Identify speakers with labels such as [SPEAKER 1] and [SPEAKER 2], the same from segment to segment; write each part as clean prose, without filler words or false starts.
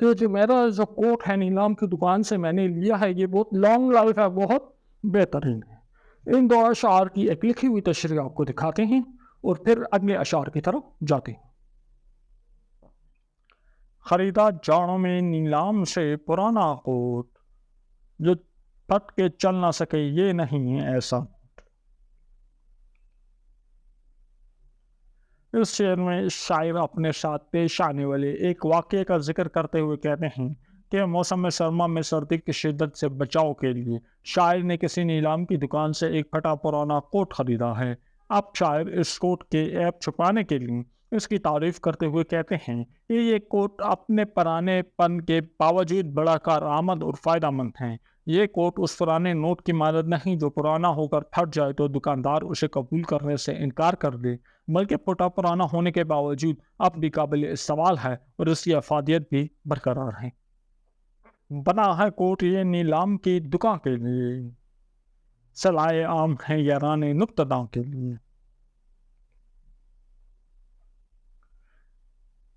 [SPEAKER 1] کہ جو میرا جو کوٹ ہے نیلام کی دکان سے میں نے لیا ہے یہ بہت لانگ لائف ہے, بہت بہترین ہے. ان دو اشعار کی ایک لکھی ہوئی تشریح آپ کو دکھاتے ہیں اور پھر اگلے اشعار کی طرف جاتے ہیں. خریدا جاڑوں میں نیلام سے پرانا کوٹ, جو پھٹ کے چل نہ سکے یہ نہیں ہے ایسا. اس شعر میں شاعر اپنے ساتھ پیش آنے والے ایک واقعے کا ذکر کرتے ہوئے کہتے ہیں کہ موسم سرما میں سردی کی شدت سے بچاؤ کے لیے شاعر نے کسی نیلام کی دکان سے ایک پھٹا پرانا کوٹ خریدا ہے. اب شاعر اس کوٹ کے عیب چھپانے کے لیے اس کی تعریف کرتے ہوئے کہتے ہیں کہ یہ کوٹ اپنے پرانے پن کے باوجود بڑا کارآمد اور فائدہ مند ہیں. یہ کوٹ اس پرانے نوٹ کی مانند نہیں جو پرانا ہو کر پھٹ جائے تو دکاندار اسے قبول کرنے سے انکار کر دے, بلکہ پھٹا پرانا ہونے کے باوجود اب بھی قابل استعمال ہے اور اس کی افادیت بھی برقرار ہے. بنا ہے کوٹ یہ نیلام کی دکان کے لیے, سلائے عام ہے یاران نقطہ کے لیے.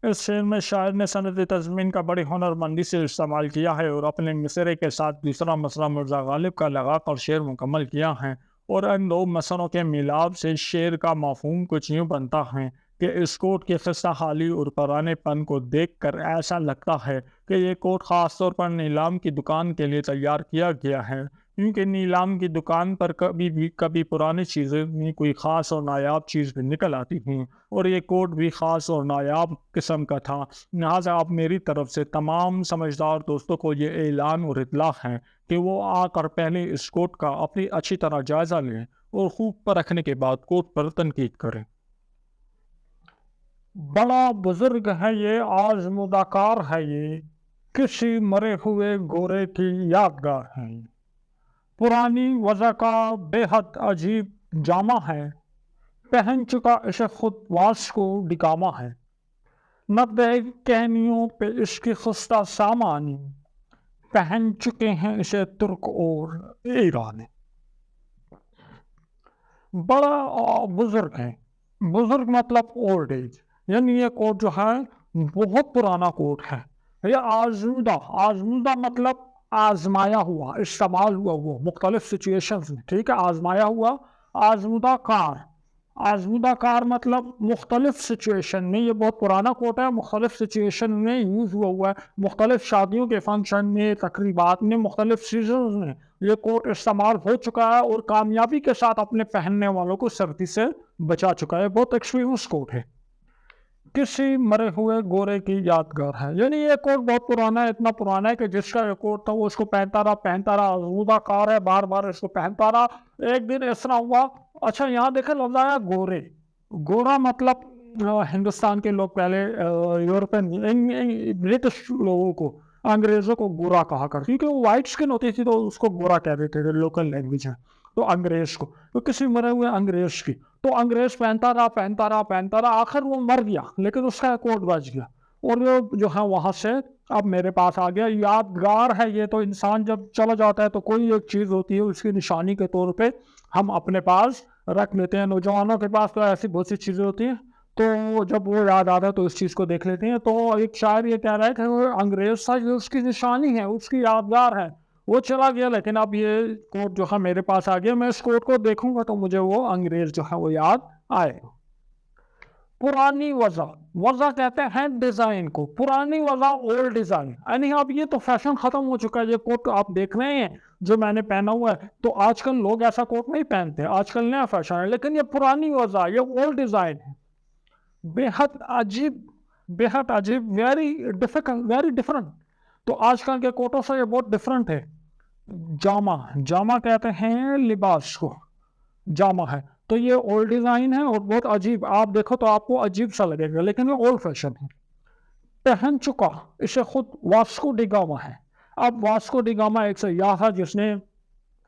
[SPEAKER 1] اس شعر میں شاعر نے سند تضمین کا بڑی ہنرمندی سے استعمال کیا ہے اور اپنے مصرے کے ساتھ دوسرا مسئلہ مرزا غالب کا لگا کر شعر مکمل کیا ہے, اور ان دو مسئلوں کے ملاپ سے شعر کا مفہوم کچھ یوں بنتا ہے کہ اس کوٹ کی خستہ حالی اور پرانے پن کو دیکھ کر ایسا لگتا ہے کہ یہ کوٹ خاص طور پر نیلام کی دکان کے لیے تیار کیا گیا ہے, کیونکہ نیلام کی دکان پر کبھی پرانی چیزیں میں کوئی خاص اور نایاب چیز بھی نکل آتی ہیں, اور یہ کوٹ بھی خاص اور نایاب قسم کا تھا. لہٰذا آپ میری طرف سے تمام سمجھدار دوستوں کو یہ اعلان اور اطلاع ہے کہ وہ آ کر پہلے اس کوٹ کا اپنی اچھی طرح جائزہ لیں اور خوب پرکھنے کے بعد کوٹ پر تنقید کریں. بڑا بزرگ ہے یہ, آزمودہ کار ہے یہ, کسی مرے ہوئے گورے کی یادگار ہے. پرانی وضع کا بے حد عجیب جامہ ہے, پہن چکا اسے خود واس کو ڈکامہ ہے. نہ دیکھ کہنیوں پہ اس کی خستہ سامانی, پہن چکے ہیں اسے ترک اور ایرانی. بڑا بزرگ ہے, بزرگ مطلب اولڈ ایج, یعنی یہ کوٹ جو ہے بہت پرانا کوٹ ہے. یہ آزمودہ مطلب آزمایا ہوا, استعمال ہوا وہ مختلف سچویشنز میں, ٹھیک ہے, آزمایا ہوا. آزمودہ کار مطلب مختلف سچویشن میں, یہ بہت پرانا کوٹ ہے, مختلف سچویشن میں یوز ہوا ہے, مختلف شادیوں کے فنکشن میں, تقریبات میں, مختلف سیزنز میں یہ کوٹ استعمال ہو چکا ہے اور کامیابی کے ساتھ اپنے پہننے والوں کو سردی سے بچا چکا ہے. بہت ایکسپیرینس کوٹ ہے. کسی مرے ہوئے گورے کی یادگار ہے, یعنی یہ کوٹ بہت پرانا ہے, اتنا پرانا ہے کہ جس کا یہ کوٹ تھا وہ اس کو پہنتا رہا. آزمودہ کار ہے, بار بار اس کو پہنتا رہا. ایک دن اس طرح ہوا, اچھا یہاں دیکھیں لفظ آیا گورے. گورا مطلب ہندوستان کے لوگ پہلے یورپین برٹش لوگوں کو, انگریزوں کو گورا کہا کرتے, کیونکہ وہ وائٹ اسکن ہوتی تھی تو اس کو گورا کہہ دیتے تھے, لوکل لینگویج ہے. تو انگریز کو, تو کسی مرے ہوئے انگریز کی, تو انگریز پہنتا رہا, آخر وہ مر گیا لیکن اس کا کوٹ بچ گیا, اور وہ جو ہے وہاں سے اب میرے پاس آ گیا. یادگار ہے یہ, تو انسان جب چلا جاتا ہے تو کوئی ایک چیز ہوتی ہے اس کی نشانی کے طور پہ ہم اپنے پاس رکھ لیتے ہیں. نوجوانوں کے پاس تو ایسی بہت سی چیزیں ہوتی ہیں, تو جب وہ یاد آتا ہے تو اس چیز کو دیکھ لیتے ہیں. تو ایک شاعر یہ کہہ رہا ہے کہ وہ انگریز تھا, یہ اس کی نشانی ہے, اس کی یادگار ہے. وہ چلا گیا لیکن اب یہ کوٹ جو ہے میرے پاس آ گیا, میں اس کوٹ کو دیکھوں گا تو مجھے وہ انگریز جو ہے وہ یاد آئے. پرانی وضع کہتے ہیں ڈیزائن کو, پرانی وضع اولڈ ڈیزائن, یعنی اب یہ تو فیشن ختم ہو چکا ہے. یہ کوٹ آپ دیکھ رہے ہیں جو میں نے پہنا ہوا ہے, تو آج کل لوگ ایسا کوٹ نہیں پہنتے, آج کل نیا فیشن ہے, لیکن یہ پرانی وضع, یہ اولڈ ڈیزائن ہے. بے حد عجیب, ویری ڈفرنٹ. تو آج کل کے کوٹوں سے یہ بہت ڈفرنٹ ہے. جامہ کہتے ہیں لباس کو, جامہ ہے, تو یہ اولڈ ڈیزائن ہے اور بہت عجیب, آپ دیکھو تو آپ کو عجیب سا لگے گا, لیکن یہ اولڈ فیشن ہے. پہن چکا اسے خود واسکو ڈی گاما ہے. اب واسکو ڈی گاما ایک سیاح تھا جس نے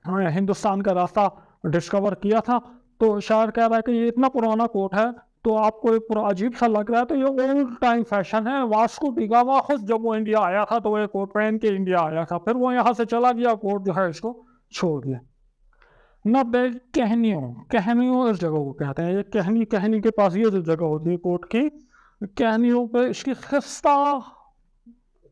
[SPEAKER 1] ہندوستان کا راستہ ڈسکور کیا تھا. تو شاعر کہہ رہا ہے کہ یہ اتنا پرانا کوٹ ہے تو آپ کو پورا عجیب سا لگ رہا ہے, تو یہ اولڈ ٹائم فیشن ہے. واسکو ڈی گاما خود جب وہ انڈیا آیا تھا تو وہ کوٹ پہن کے انڈیا آیا تھا, پھر وہ یہاں سے چلا گیا, کوٹ جو ہے اس کو چھوڑ دیا. نہ بے کہنیوں اس جگہ کو کہتے ہیں, یہ کہنی کے پاس یہ جو جگہ ہوتی ہے کوٹ کی, کہنیوں پہ اس کی خستہ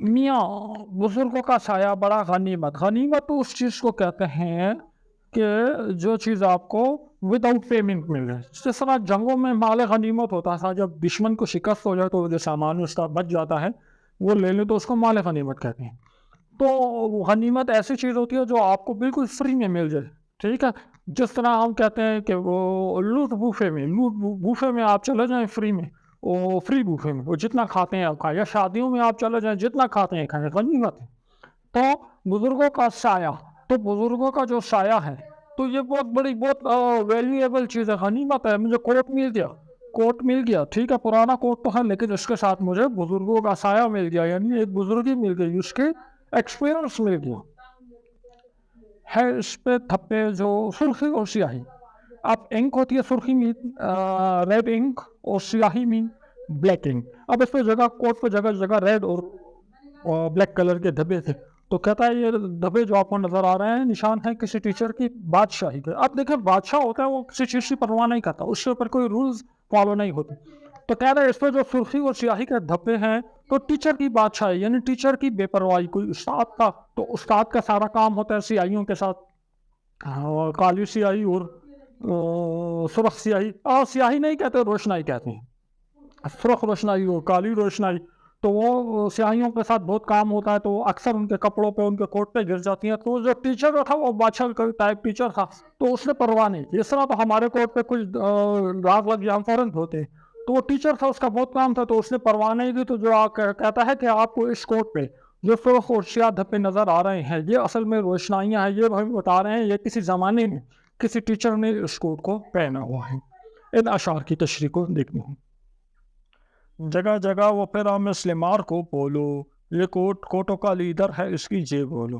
[SPEAKER 1] میاں بزرگوں کا سایہ بڑا غنیمت. غنیمت تو اس چیز کو کہتے ہیں کہ جو چیز آپ کو وداؤٹ پیمنٹ مل جائے. جس طرح جنگوں میں مال غنیمت ہوتا تھا, جب دشمن کو شکست ہو جائے تو جو سامان اس کا بچ جاتا ہے وہ لے لیں تو اس کو مال غنیمت کہتے ہیں. تو غنیمت ایسی چیز ہوتی ہے جو آپ کو بالکل فری میں مل جائے, ٹھیک ہے. جس طرح ہم کہتے ہیں کہ وہ لوٹ بوفے میں آپ چلے جائیں فری میں, وہ فری بوفے میں وہ جتنا کھاتے ہیں آپ کھائیں, یا شادیوں میں آپ چلے جائیں جتنا کھاتے ہیں کھائیں, غنیمت ہے. تو بزرگوں کا سایہ, تو بزرگوں کا جو سایہ ہے تو یہ بہت بڑی بہت ویلیویبل چیز ہے, غنیمت ہے. مجھے کوٹ مل گیا ٹھیک ہے, پرانا کوٹ تو ہے لیکن اس کے ساتھ مجھے بزرگوں کا سایہ مل گیا, یعنی ایک بزرگی مل گئی, اس کے ایکسپیرئنس مل گیا ہے. اس پہ تھپے جو سرخی اور سیاہی, اب انک ہوتی ہے سرخی میں ریڈ انک اور سیاہی میں بلیک انک. اب اس پہ جگہ کوٹ پہ جگہ جگہ ریڈ اور بلیک کلر کے دھبے تھے. تو کہتا ہے یہ دھبے جو آپ کو نظر آ رہے ہیں نشان ہے کسی ٹیچر کی بادشاہی کے. اب دیکھیں بادشاہ ہوتا ہے وہ کسی چیز کی پرواہ نہیں کرتا, اس کے اوپر کوئی رولز فالو نہیں ہوتے. تو کہہ رہے ہیں اس پہ جو سرخی اور سیاہی کے دھبے ہیں تو ٹیچر کی بادشاہی, یعنی ٹیچر کی بے پرواہی. کوئی استاد کا تو استاد کا سارا کام ہوتا ہے سیاہیوں کے ساتھ, کالی سیاہی اور سرخ سیاہی. سیاہی نہیں کہتے, روشنائی کہتے ہیں, سرخ روشنائی اور کالی روشنائی. تو وہ سیاہیوں کے ساتھ بہت کام ہوتا ہے, تو اکثر ان کے کپڑوں پہ ان کے کوٹ پہ گر جاتی ہیں. تو جو ٹیچر جو تھا وہ بادشاہ کا ٹائپ ٹیچر تھا, تو اس نے پرواہ نہیں کی. اس طرح تو ہمارے کوٹ پہ کچھ داغ لگ جائے ہم فوراً دھوتے, تو وہ ٹیچر تھا اس کا بہت کام تھا تو اس نے پرواہ نہیں کی. تو جو کہتا ہے کہ آپ کو اس کوٹ پہ جو سرخ اور سیاہ دھبے نظر آ رہے ہیں یہ اصل میں روشنائیاں ہیں, یہ ہم بتا رہے ہیں یہ کسی زمانے میں کسی ٹیچر نے اس کوٹ کو پہنا ہوا ہے. ان اشعار کی تشریح کو دیکھنا ہے. جگہ جگہ وہ پھر مسلمار کو بولو, یہ کوٹوں کا لیڈر ہے اس کی جے بولو.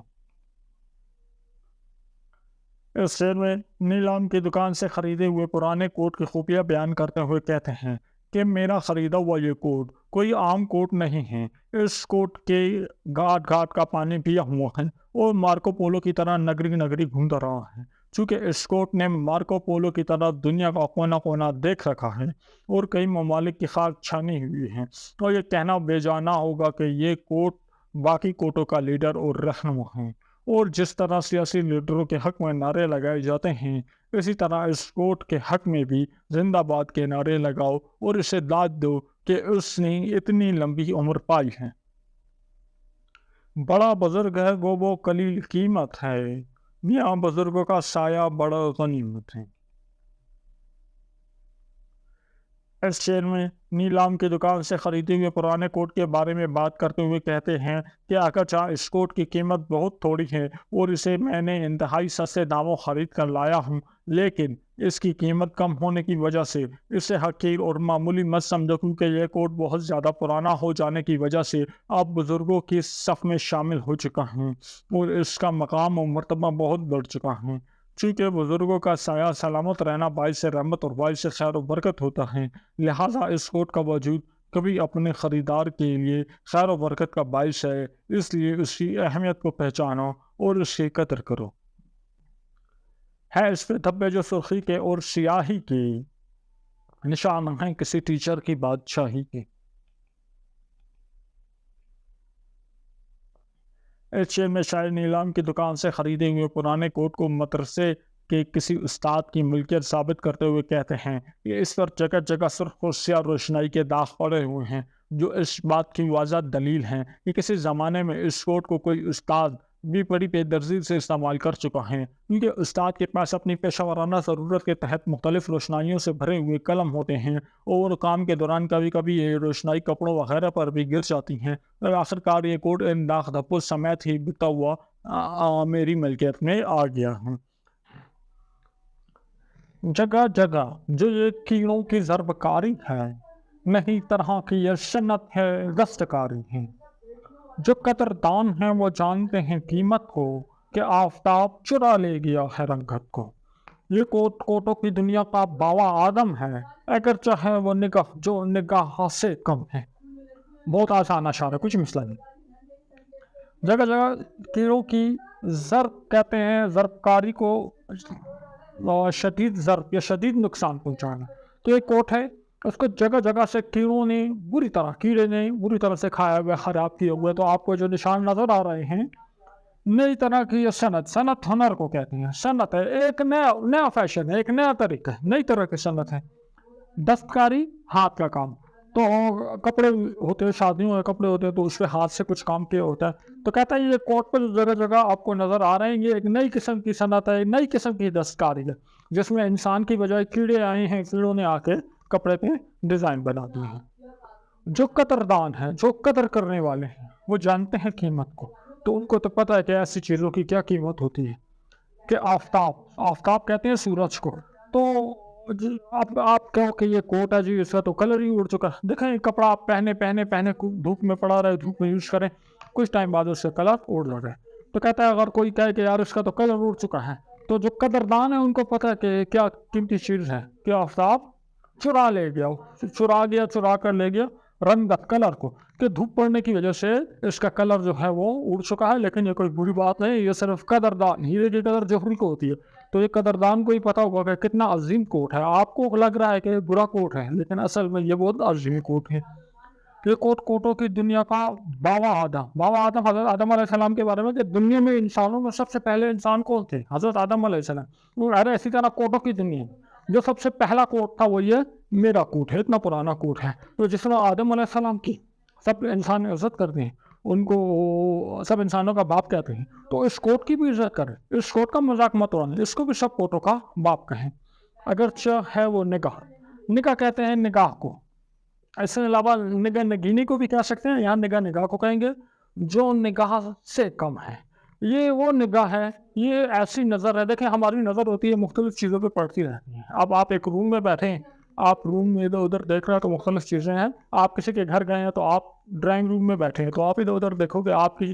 [SPEAKER 1] اس شعر میں نیلام کی دکان سے خریدے ہوئے پرانے کوٹ کی خوبیاں بیان کرتے ہوئے کہتے ہیں کہ میرا خریدا ہوا یہ کوٹ کوئی عام کوٹ نہیں ہے. اس کوٹ کے گھاٹ گھاٹ کا پانی پیا ہوا ہے اور مارکو پولو کی طرح نگری نگری گھومتا رہا ہے. چونکہ اس کوٹ نے مارکو پولو کی طرح دنیا کا کونا کونا دیکھ رکھا ہے اور کئی ممالک کی خاک چھانی ہوئی ہے, اور یہ کہنا بے جانا ہوگا کہ یہ کوٹ باقی کوٹوں کا لیڈر اور رہنما ہے. اور جس طرح سیاسی لیڈروں کے حق میں نعرے لگائے جاتے ہیں اسی طرح اس کوٹ کے حق میں بھی زندہ باد کے نعرے لگاؤ اور اسے داد دو کہ اس نے اتنی لمبی عمر پائی ہے. بڑا بزرگ ہے وہ قلیل قیمت ہے, میاں بزرگوں کا سایہ بڑا غنیمت ہے. اس شعر میں نیلام کی دکان سے خریدے ہوئے پرانے کوٹ کے بارے میں بات کرتے ہوئے کہتے ہیں کہ اگرچہ اس کوٹ کی قیمت بہت تھوڑی ہے اور اسے میں نے انتہائی سستے داموں خرید کر لایا ہوں, لیکن اس کی قیمت کم ہونے کی وجہ سے اسے حقیر اور معمولی مت سمجھو, کیونکہ یہ کوٹ بہت زیادہ پرانا ہو جانے کی وجہ سے آپ بزرگوں کی صف میں شامل ہو چکا ہیں اور اس کا مقام و مرتبہ بہت بڑھ چکا ہے. چونکہ بزرگوں کا سایہ سلامت رہنا باعث رحمت اور باعث خیر و برکت ہوتا ہے, لہٰذا اس کوٹ کا وجود کبھی اپنے خریدار کے لیے خیر و برکت کا باعث ہے, اس لیے اس کی اہمیت کو پہچانو اور اس کی قدر کرو. ہے اس پہ دھبے جو سرخی کے اور سیاہی کے نشان ہیں کسی ٹیچر کی بادشاہی کے. اس شعر میں شاعر نیلام کی دکان سے خریدے ہوئے پرانے کوٹ کو مدرسے کے کسی استاد کی ملکیت ثابت کرتے ہوئے کہتے ہیں کہ اس پر جگہ جگہ سرخ اور سیاہ روشنائی کے داغ پڑے ہوئے ہیں, جو اس بات کی واضح دلیل ہیں کہ کسی زمانے میں اس کوٹ کو کوئی استاد بھی بڑی بے دردی سے استعمال کر چکا ہے, کیونکہ استاد کے پاس اپنی پیشہ ورانہ ضرورت کے تحت مختلف روشنائیوں سے بھرے ہوئے قلم ہوتے ہیں اور کام کے دوران کبھی کبھی یہ روشنائی کپڑوں وغیرہ پر بھی گر جاتی ہیں, اور آخرکار یہ کوٹ ان داغ دھبوں سمیت ہی بکتا ہوا میری ملکیت میں آ گیا ہے. جگہ جگہ جو یہ کیڑوں کی ضرب کاری ہے, نہیں طرح کی یہ سنت ہے دستکاری ہے. جو قدردان ہیں وہ جانتے ہیں قیمت کو کہ آفتاب چرا لے گیا ہے رنگت کو. یہ کوٹوں کی دنیا کا باوا آدم ہے, اگرچہ ہے وہ نگاہ جو نگاہ سے کم ہے. بہت آسان اشعار ہے, کچھ مسئلہ نہیں. جگہ جگہ کیڑوں کی ضرب کہتے ہیں ضرب کاری کو شدید ضرب یا شدید نقصان پہنچانا. تو یہ کوٹ ہے اس کو جگہ جگہ سے کیڑے نے بری طرح سے کھایا ہوا خراب کیے ہوئے. تو آپ کو جو نشان نظر آ رہے ہیں نئی طرح کی یہ صنعت ہنر کو کہتے ہیں. صنعت ہے ایک نیا فیشن ہے, ایک نیا طریقہ ہے, نئی طرح کی صنعت ہے. دستکاری ہاتھ کا کام. تو کپڑے ہوتے ہیں, شادیوں میں کپڑے ہوتے ہیں تو اس پہ ہاتھ سے کچھ کام کیا ہوتا ہے. تو کہتا ہے یہ کوٹ پر جگہ جگہ آپ کو نظر آ رہے ہیں یہ ایک نئی قسم کی صنعت ہے, ایک نئی قسم کی دستکاری ہے جس میں انسان کی بجائے کیڑے آئے ہیں, کیڑوں نے آ کے کپڑے پہ ڈیزائن بنا دیے ہیں. جو قدردان ہیں, جو قدر کرنے والے ہیں, وہ جانتے ہیں قیمت کو. تو ان کو تو پتہ ہے کہ ایسی چیزوں کی کیا قیمت ہوتی ہے. کہ آفتاب کہتے ہیں سورج کو. تو اب آپ کہو کہ یہ کوٹ ہے جی اس کا تو کلر ہی اڑ چکا ہے. دیکھیں کپڑا آپ پہنے دھوپ میں پڑا رہے, دھوپ میں یوز کریں, کچھ ٹائم بعد اس سے کلر اڑ رہا ہے. تو کہتا ہے اگر کوئی کہے کہ یار اس کا تو کلر اڑ چکا ہے, تو جو قدردان ہے ان کو پتہ ہے کہ کیا قیمتی چیز ہے. کہ آفتاب چرا کر لے گیا رنگت کلر کو, کہ دھوپ پڑنے کی وجہ سے اس کا کلر جو ہے وہ اڑ چکا ہے. لیکن یہ کوئی بری بات نہیں, یہ صرف قدردان, ہیرے کی قدر جوہری کو ہوتی ہے. تو یہ قدردان کو ہی پتا ہوگا کہ کتنا عظیم کوٹ ہے. آپ کو لگ رہا ہے کہ یہ برا کوٹ ہے, لیکن اصل میں یہ بہت عظیم کوٹ ہے. یہ کوٹوں کی دنیا کا بابا آدم حضرت آدم علیہ السلام کے بارے میں, کہ دنیا میں انسانوں میں سب سے پہلے انسان کون تھے؟ حضرت آدم علیہ السلام. اسی طرح کوٹوں کی دنیا جو سب سے پہلا کوٹ تھا وہ یہ میرا کوٹ ہے, اتنا پرانا کوٹ ہے. تو جس طرح آدم علیہ السلام کی سب انسان عزت کرتے ہیں, ان کو سب انسانوں کا باپ کہتے ہیں, تو اس کوٹ کی بھی عزت کریں, اس کوٹ کا مذاق مت اڑائیں, اس کو بھی سب کوٹوں کا باپ کہیں. اگرچہ ہے وہ نگاہ کہتے ہیں نگاہ کو. اس کے علاوہ نگینی کو بھی کہہ سکتے ہیں, یہاں نگاہ کو کہیں گے جو نگاہ سے کم ہے. یہ وہ نگاہ ہے, یہ ایسی نظر ہے. دیکھیں ہماری نظر ہوتی ہے مختلف چیزوں پہ پڑتی رہتی ہیں. اب آپ ایک روم میں بیٹھے ہیں, آپ روم میں ادھر ادھر دیکھ رہے ہیں تو مختلف چیزیں ہیں. آپ کسی کے گھر گئے ہیں تو آپ ڈرائنگ روم میں بیٹھے ہیں تو آپ ادھر ادھر دیکھو گے, آپ کی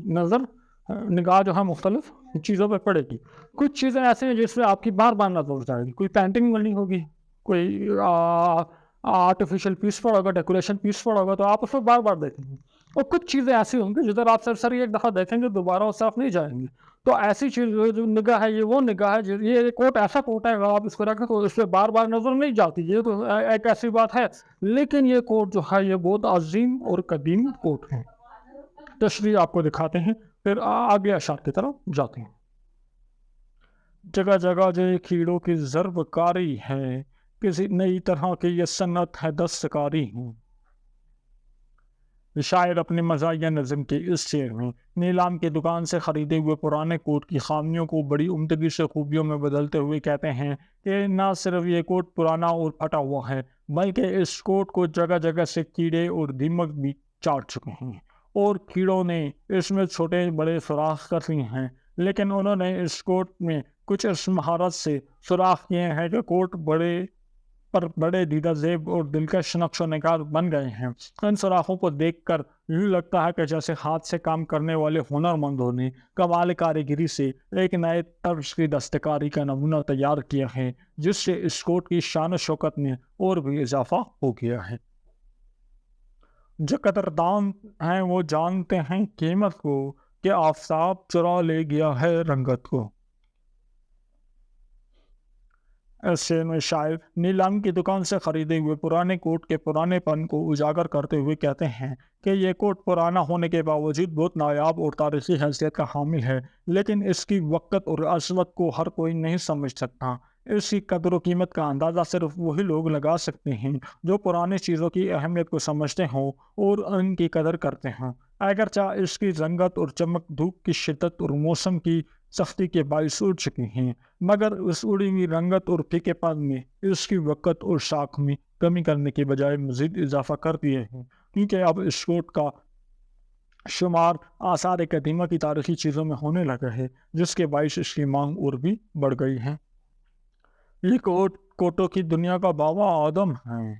[SPEAKER 1] نگاہ جو ہے مختلف چیزوں پہ پڑے گی. کچھ چیزیں ایسی ہیں جس میں آپ کی بار بار نظر جائے گی. کوئی پینٹنگ بنی ہوگی, کوئی آرٹیفیشیل پیس پڑا ہوگا, ڈیکوریشن پیس پڑا ہوگا, تو آپ اس کو بار بار دیکھیں گے. اور کچھ چیزیں ایسی ہوں گی جدھر آپ سر ایک دفعہ دیکھیں گے دوبارہ اس سے آپ نہیں جائیں گے. تو ایسی چیز جو نگاہ ہے, یہ وہ نگاہ ہے, یہ کوٹ ایسا کوٹ ہے اگر آپ اس کو رکھیں تو اس پہ بار بار نظر نہیں جاتی. یہ تو ایک ایسی بات ہے, لیکن یہ کوٹ جو ہے یہ بہت عظیم اور قدیم کوٹ ہے. تشریح آپ کو دکھاتے ہیں, پھر آگے اشعار کی طرف جاتے ہیں. جگہ جگہ جو کیڑوں کی ضرب کاری ہے, کسی نئی طرح کی یہ صنعت ہے دستکاری ہے. شاعر اپنے مزاحیہ نظم کے اس شعر میں نیلام کی دکان سے خریدے ہوئے پرانے کوٹ کی خامیوں کو بڑی عمدگی سے خوبیوں میں بدلتے ہوئے کہتے ہیں کہ نہ صرف یہ کوٹ پرانا اور پھٹا ہوا ہے, بلکہ اس کوٹ کو جگہ جگہ سے کیڑے اور دیمک بھی چاٹ چکے ہیں, اور کیڑوں نے اس میں چھوٹے بڑے سوراخ کر لیے ہیں. لیکن انہوں نے اس کوٹ میں کچھ اس مہارت سے سوراخ کیے ہیں کہ کوٹ بڑے دیدہ زیب اور دلکش نقش و نگار بن گئے ہیں. ان سوراخوں کو دیکھ کر یوں لگتا ہے کہ جیسے ہاتھ سے کام کرنے والے ہنرمندوں نے کمال کاریگری سے ایک نئے طرز کی دستکاری کا نمونہ تیار کیا ہے, جس سے اس کوٹ کی شان و شوکت میں اور بھی اضافہ ہو گیا ہے. جو قدردان ہیں وہ جانتے ہیں قیمت کو, کہ آفتاب چرا لے گیا ہے رنگت کو. ایسے میں شاعر نیلام کی دکان سے خریدے ہوئے پرانے کوٹ کے پرانے پن کو اجاگر کرتے ہوئے کہتے ہیں کہ یہ کوٹ پرانا ہونے کے باوجود بہت نایاب اور تاریخی حیثیت کا حامل ہے, لیکن اس کی وقت اور عظمت کو ہر کوئی نہیں سمجھ سکتا. اس کی قدر و قیمت کا اندازہ صرف وہی لوگ لگا سکتے ہیں جو پرانی چیزوں کی اہمیت کو سمجھتے ہوں اور ان کی قدر کرتے ہیں. اگرچہ اس کی رنگت اور چمک دھوپ کی شدت اور موسم کی سختی کے باعث اڑ چکی ہیں, مگر اس اڑی ہوئی رنگت اور پھیکے پن میں اس کی وقت اور شاخ میں کمی کرنے کے بجائے مزید اضافہ کر دیے ہیں, کیونکہ اب اس کوٹ کا شمار آثار قدیمہ کی تاریخی چیزوں میں ہونے لگا ہے, جس کے باعث اس کی مانگ اور بھی بڑھ گئی ہے. یہ کوٹوں کی دنیا کا بابا آدم ہے,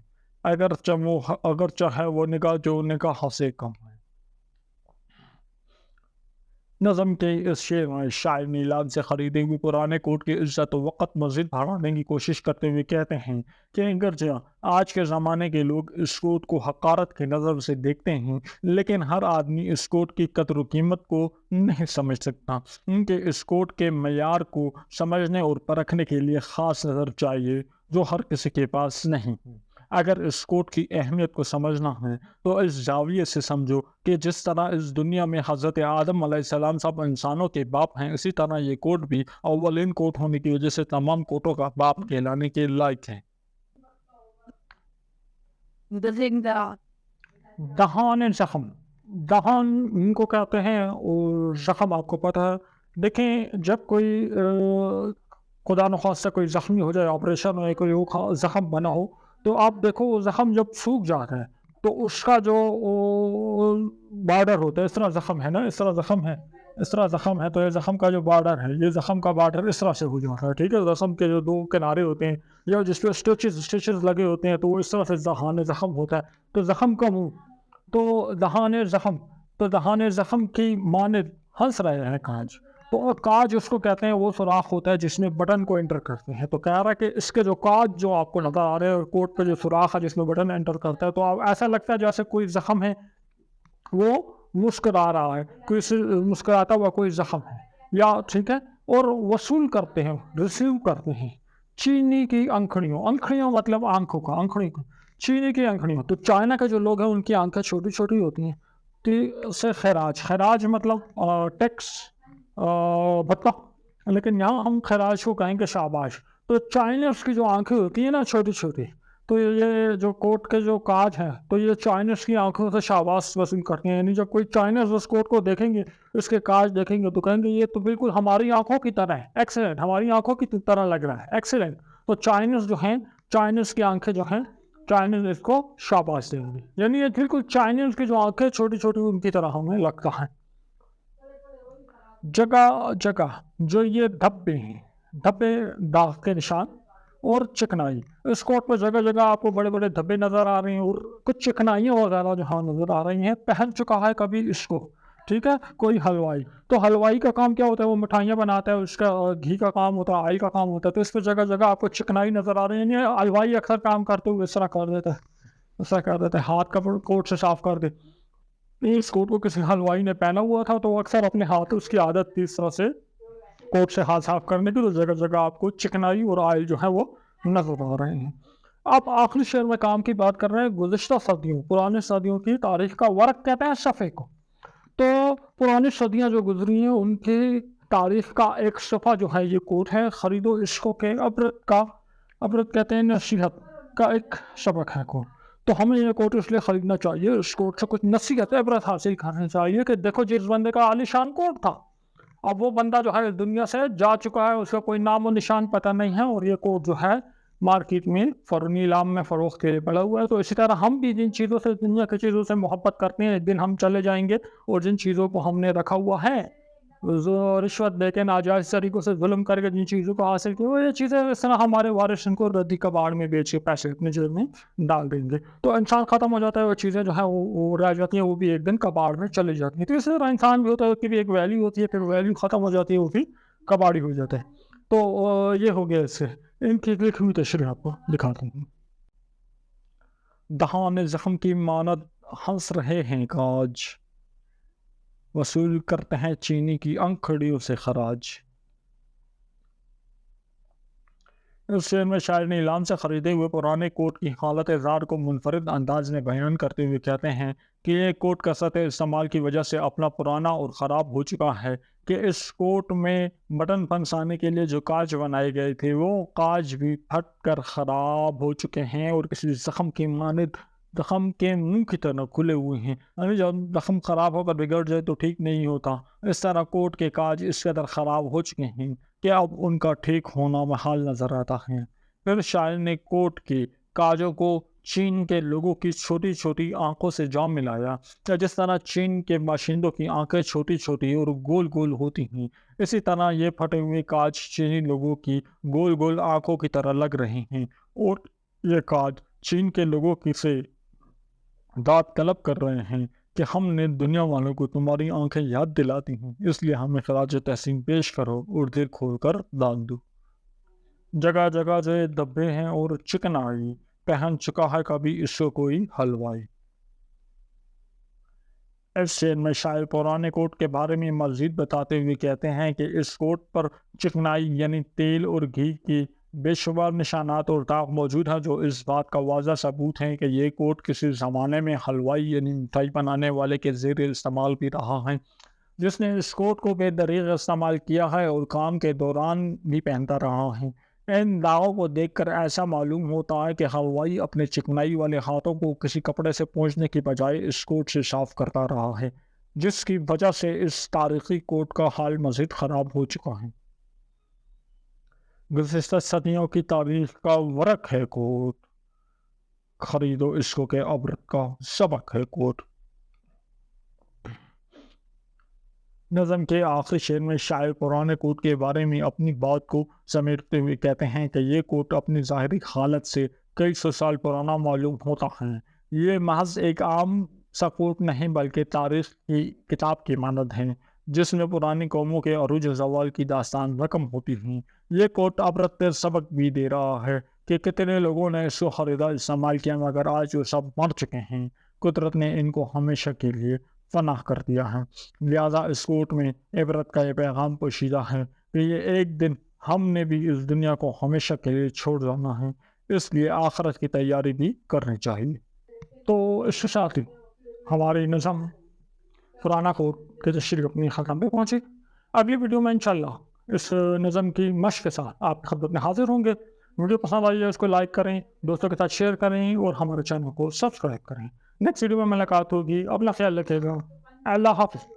[SPEAKER 1] اگرچہ ہے وہ نگاہ جو نگاہ سے کم ہے. نظم کے اس شعر میں شاعر نیلام سے خریدے ہوئے پرانے کوٹ کی عزت و وقت مزید بڑھانے کی کوشش کرتے ہوئے کہتے ہیں کہ اگرچہ آج کے زمانے کے لوگ اس کوٹ کو حقارت کی نظر سے دیکھتے ہیں, لیکن ہر آدمی اس کوٹ کی قدر و قیمت کو نہیں سمجھ سکتا. ان کے اس کوٹ کے معیار کو سمجھنے اور پرکھنے کے لیے خاص نظر چاہیے جو ہر کسی کے پاس نہیں. اگر اس کوٹ کی اہمیت کو سمجھنا ہے تو اس زاویے سے سمجھو کہ جس طرح اس دنیا میں حضرت آدم علیہ السلام سب انسانوں کے باپ ہیں، اسی طرح یہ کوٹ بھی اولین کوٹ ہونے کی وجہ سے تمام کوٹوں کا باپ کہلانے کے لائق ہے۔ دہان زخم، دہان ان کو کہتے ہیں اور زخم آپ کو پتہ ہے۔ دیکھیں جب کوئی خدا نخواستہ کوئی زخمی ہو جائے، آپریشن ہو، کوئی زخم بنا ہو، تو آپ دیکھو وہ زخم جب سوکھ جاتا ہے تو اس کا جو بارڈر ہوتا ہے، اس طرح زخم ہے نا، اس طرح زخم ہے، اس طرح زخم ہے، تو یہ زخم کا جو بارڈر ہے، یہ زخم کا بارڈر اس طرح سے ہو جاتا ہے، ٹھیک ہے۔ زخم کے جو دو کنارے ہوتے ہیں یا جس پہ اسٹیچز لگے ہوتے ہیں، تو وہ اس طرح سے دہان زخم ہوتا ہے۔ تو زخم کا منہ، تو دہان زخم، تو دہان زخم کی مانند ہنس رہے ہیں کاج، تو کاج اس کو کہتے ہیں وہ سوراخ ہوتا ہے جس میں بٹن کو انٹر کرتے ہیں۔ تو کہہ رہا ہے کہ اس کے جو کاج جو آپ کو نظر آ رہے ہیں اور کوٹ پہ جو سوراخ ہے جس میں بٹن انٹر کرتا ہے، تو آپ ایسا لگتا ہے جیسے کوئی زخم ہے وہ مسکرا رہا ہے، کوئی مسکراتا ہوا کوئی زخم ہے، یا ٹھیک ہے۔ اور وصول کرتے ہیں، ریسیو کرتے ہیں چینی کی انکھڑیوں، انکھڑیوں مطلب آنکھوں کا، انکھڑی کو چینی کی انکھڑیوں۔ تو چائنا کے جو لوگ ہیں ان کی آنکھیں چھوٹی چھوٹی ہوتی ہیں، تو سے خراج، خراج مطلب ٹیکس بھتہ، لیکن یہاں ہم خراج کو کہیں گے شاباش۔ تو چائنیز کی جو آنکھیں ہوتی ہیں نا چھوٹی چھوٹی، تو یہ جو کوٹ کے جو کاج ہیں تو یہ چائنیز کی آنکھوں سے شاباش وصول کرتے ہیں۔ یعنی جب کوئی چائنیز اس کوٹ کو دیکھیں گے، اس کے کاج دیکھیں گے، تو کہیں گے یہ تو بالکل ہماری آنکھوں کی طرح ہے، ایکسیلنٹ، ہماری آنکھوں کی طرح لگ رہا ہے، ایکسیلنٹ۔ تو چائنیز جو ہیں، چائنیز کی آنکھیں جو ہیں، چائنیز اس کو شاباش دیں گے، یعنی یہ بالکل چائنیز کی جو آنکھیں چھوٹی چھوٹی ان کی طرح ہمیں لگتا ہے۔ جگہ جگہ جو یہ دھبے ہیں، دھبے داغ کے نشان اور چکنائی، اس کوٹ پہ جگہ جگہ آپ کو بڑے بڑے دھبے نظر آ رہے ہیں اور کچھ چکنائیاں وغیرہ جو ہاں نظر آ رہی ہیں۔ پہن چکا ہے کبھی اس کو، ٹھیک ہے، کوئی حلوائی، تو حلوائی کا کام کیا ہوتا ہے؟ وہ مٹھائیاں بناتا ہے، اس کا گھی کا کام ہوتا ہے، آئل کا کام ہوتا ہے، تو اس پہ جگہ جگہ آپ کو چکنائی نظر آ رہی ہے۔ یعنی حلوائی اکثر کام کرتے ہوئے اس طرح کر دیتا ہے، اس طرح کر دیتا ہے، ہاتھ کا کوٹ سے صاف کر دے۔ اس کوٹ کو کسی حلوائی نے پہنا ہوا تھا تو وہ اکثر اپنے ہاتھ، اس کی عادت تھی اس طرح سے کوٹ سے ہاتھ صاف کرنے کی، تو جگہ جگہ آپ کو چکنائی اور آئل جو ہے وہ نظر آ رہے ہیں۔ آپ آخری شعر میں کام کی بات کر رہے ہیں گزشتہ صدیوں، پرانے صدیوں کی تاریخ کا ورق کہتے ہیں صفحے کو۔ تو پرانی صدیاں جو گزری ہیں ان کی تاریخ کا ایک صفحہ جو ہے یہ کوٹ ہے۔ خرید و عشق کے عبرت کا، عبرت کہتے ہیں نصیحت کا ایک سبق ہے کوٹ۔ تو ہمیں یہ کوٹ اس لیے خریدنا چاہیے، اس کوٹ سے کچھ نصیحت عبرت حاصل کرنی چاہیے کہ دیکھو جس بندے کا عالیشان کوٹ تھا، اب وہ بندہ جو ہے دنیا سے جا چکا ہے، اس کا کوئی نام و نشان پتہ نہیں ہے، اور یہ کوٹ جو ہے مارکیٹ میں نیلام میں فروخت کے لیے پڑا ہوا ہے۔ تو اسی طرح ہم بھی جن چیزوں سے، دنیا کی چیزوں سے محبت کرتے ہیں، ایک دن ہم چلے جائیں گے، اور جن چیزوں کو ہم نے رکھا ہوا ہے، رشوت دے کے، ناجائز طریقوں سے ظلم کر کے جن چیزوں کو حاصل کیا، وہ یہ چیزیں اس طرح ہمارے وارث ان کو ردی کباڑ میں بیچ کے پیسے اپنے جیب میں ڈال دیں گے، تو انسان ختم ہو جاتا ہے، وہ چیزیں جو ہیں وہ رہ جاتی ہیں، وہ بھی ایک دن کباڑ میں چلی جاتی ہیں۔ تو اسی طرح انسان بھی ہوتا ہے، اس کی بھی ایک ویلیو ہوتی ہے، پھر ویلیو ختم ہو جاتی ہے، وہ بھی کباڑی ہو جاتا ہے۔ تو یہ ہو گیا اس سے، ان کی لکھی ہوئی تشریح آپ کو دکھاتا ہوں۔ دہان زخم کی مانند ہنس رہے ہیں کاج، وصول کرتے ہیں چینی کی انکھڑیوں سے خراج۔ اس شعر میں شاعر نے نیلام سے خریدے ہوئے پرانے کوٹ کی حالت زار کو منفرد انداز میں بیان کرتے ہوئے کہتے ہیں کہ یہ کوٹ کثرت استعمال کی وجہ سے اپنا پرانا اور خراب ہو چکا ہے، کہ اس کوٹ میں بٹن پھنسانے کے لیے جو کاج بنائے گئے تھے وہ کاج بھی پھٹ کر خراب ہو چکے ہیں اور کسی زخم کی مانند زخم کے منہ کی طرح کھلے ہوئے ہیں۔ یعنی جب زخم خراب ہو کر بگڑ جائے تو ٹھیک نہیں ہوتا، اس طرح کوٹ کے کاج اس قدر خراب ہو چکے ہیں کہ اب ان کا ٹھیک ہونا محال نظر آتا ہے۔ پھر شاعر نے کوٹ کے کاجوں کو چین کے لوگوں کی چھوٹی چھوٹی آنکھوں سے جا ملایا، یا جس طرح چین کے باشندوں کی آنکھیں چھوٹی چھوٹی اور گول گول ہوتی ہیں، اسی طرح یہ پھٹے ہوئے کاج چینی لوگوں کی گول گول آنکھوں کی طرح لگ رہے ہیں، اور یہ کاج چین کے لوگوں کی سے داد طلب کر رہے ہیں کہ ہم نے دنیا والوں کو تمہاری آنکھیں یاد دلاتی ہیں، اس لیے ہمیں خراج تحسین پیش کرو اور دل کھول کر داد دو۔ جگہ جگہ جو دبے ہیں اور چکنائی، پہن چکا ہے کبھی اس کو کوئی حلوائی۔ اس شعر میں شاعر پرانے کوٹ کے بارے میں مزید بتاتے ہوئے کہتے ہیں کہ اس کوٹ پر چکنائی یعنی تیل اور گھی کی بے شمار نشانات اور داغ موجود ہیں جو اس بات کا واضح ثبوت ہیں کہ یہ کوٹ کسی زمانے میں حلوائی یعنی مٹھائی بنانے والے کے زیر استعمال بھی رہا ہے، جس نے اس کوٹ کو بے دریغ استعمال کیا ہے اور کام کے دوران بھی پہنتا رہا ہے۔ ان داغوں کو دیکھ کر ایسا معلوم ہوتا ہے کہ حلوائی اپنے چکنائی والے ہاتھوں کو کسی کپڑے سے پوچھنے کی بجائے اس کوٹ سے صاف کرتا رہا ہے، جس کی وجہ سے اس تاریخی کوٹ کا حال مزید خراب ہو چکا ہے۔ گزشتہ صدیوں کی تاریخ کا ورق ہے کوٹ، خریدو اس کو کہ عبرت کا سبق ہے کوٹ۔ نظم کے آخری شعر میں شاعر پرانے کوٹ کے بارے میں اپنی بات کو سمیٹتے ہوئے کہتے ہیں کہ یہ کوٹ اپنی ظاہری حالت سے کئی سو سال پرانا معلوم ہوتا ہے۔ یہ محض ایک عام سا کوٹ نہیں بلکہ تاریخ کی کتاب کی مانند ہے، جس میں پرانی قوموں کے عروج و زوال کی داستان رقم ہوتی ہیں۔ یہ کوٹ عبرت پر سبق بھی دے رہا ہے کہ کتنے لوگوں نے اس کو خریدا استعمال کیا مگر آج وہ سب مر چکے ہیں۔ قدرت نے ان کو ہمیشہ کے لیے فنا کر دیا ہے۔ لہذا اس کوٹ میں عبرت کا یہ پیغام پوشیدہ ہے کہ یہ ایک دن ہم نے بھی اس دنیا کو ہمیشہ کے لیے چھوڑ جانا ہے، اس لیے آخرت کی تیاری بھی کرنی چاہیے۔ تو اس کے ساتھ ہی ہماری نظم پرانا کوٹ کی تشریح اپنی ختم پہ پہنچی۔ اگلی ویڈیو میں انشاءاللہ اس نظم کی مشق کے ساتھ آپ کی خدمت میں حاضر ہوں گے۔ ویڈیو پسند آئی ہے اس کو لائک کریں، دوستوں کے ساتھ شیئر کریں اور ہمارے چینل کو سبسکرائب کریں۔ نیکسٹ ویڈیو میں ملاقات ہوگی، اپنا خیال رکھیے گا، اللہ حافظ۔